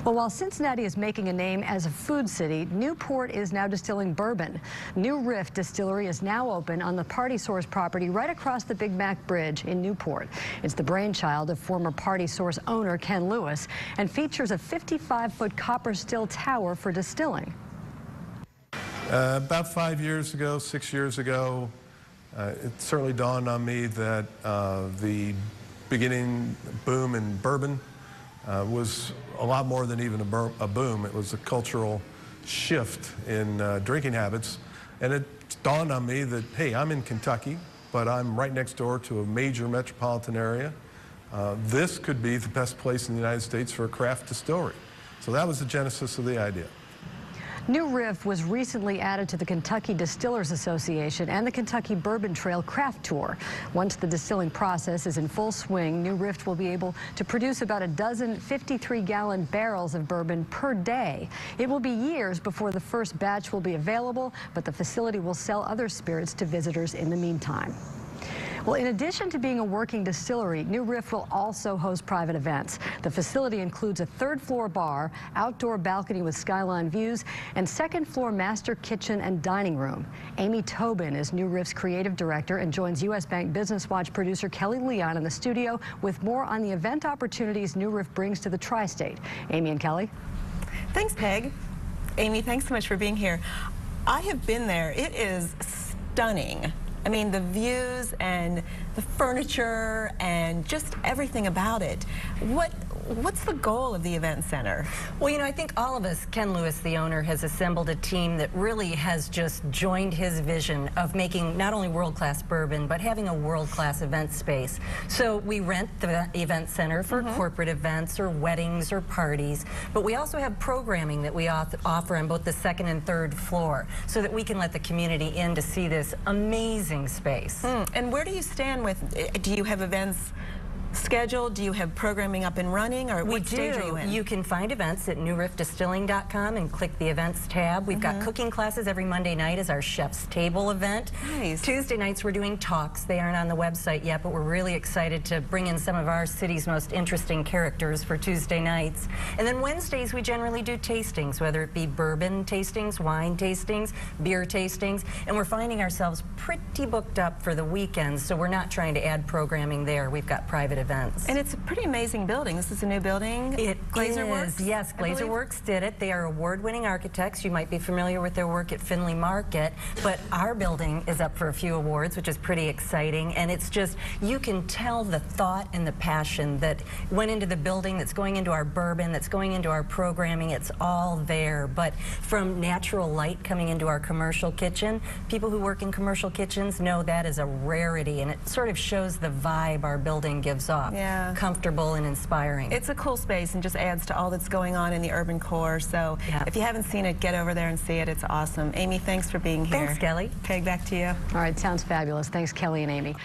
Well, while Cincinnati is making a name as a food city, Newport is now distilling bourbon. New Riff Distillery is now open on the Party Source property right across the Big Mac Bridge in Newport. It's the brainchild of former Party Source owner Ken Lewis and features a 55-foot copper still tower for distilling. About 5 years ago, 6 years ago, it certainly dawned on me that the beginning boom in bourbon was a lot more than even a boom. It was a cultural shift in drinking habits. And it dawned on me that, hey, I'm in Kentucky, but I'm right next door to a major metropolitan area. This could be the best place in the United States for a craft distillery. So that was the genesis of the idea. New Riff was recently added to the Kentucky Distillers Association and the Kentucky Bourbon Trail Craft Tour. Once the distilling process is in full swing, New Riff will be able to produce about a dozen 53-gallon barrels of bourbon per day. It will be years before the first batch will be available, but the facility will sell other spirits to visitors in the meantime. Well, in addition to being a working distillery, New Riff will also host private events. The facility includes a third-floor bar, outdoor balcony with skyline views, and second-floor master kitchen and dining room. Amy Tobin is New Riff's creative director and joins U.S. Bank Business Watch producer Kelly Leon in the studio with more on the event opportunities New Riff brings to the tri-state. Amy and Kelly. Thanks, Peg. Amy, thanks so much for being here. I have been there. It is stunning. I mean, the views and the furniture and just everything about it. What's the goal of the event center? Well, you know, I think all of us, Ken Lewis, the owner, has assembled a team that really has just joined his vision of making not only world-class bourbon, but having a world-class event space. So we rent the event center for corporate events or weddings or parties, but we also have programming that we offer on both the second and third floor so that we can let the community in to see this amazing space. And where do you stand with, do you have events scheduled? Do you have programming up and running, or what stage are you in? You can find events at newriffdistilling.com and click the events tab. We've got cooking classes every Monday night as our Chef's Table event. Nice. Tuesday nights we're doing talks. They aren't on the website yet, but we're really excited to bring in some of our city's most interesting characters for Tuesday nights. And then Wednesdays we generally do tastings, whether it be bourbon tastings, wine tastings, beer tastings, and we're finding ourselves pretty booked up for the weekends, so we're not trying to add programming there. We've got private events. And it's a pretty amazing building. This is a new building. It Glazerworks? Yes, Glazerworks did it. They are award-winning architects. You might be familiar with their work at Findlay Market, but our building is up for a few awards, which is pretty exciting. And it's just, you can tell the thought and the passion that went into the building, that's going into our bourbon, that's going into our programming. It's all there. But from natural light coming into our commercial kitchen, people who work in commercial kitchens know that is a rarity, and it sort of shows the vibe our building gives off. Yeah. Comfortable and inspiring. It's a cool space and just adds to all that's going on in the urban core. So if you haven't seen it, get over there and see it. It's awesome. Amy, thanks for being here. Thanks, Kelly. Peg, back to you. All right, sounds fabulous. Thanks, Kelly and Amy.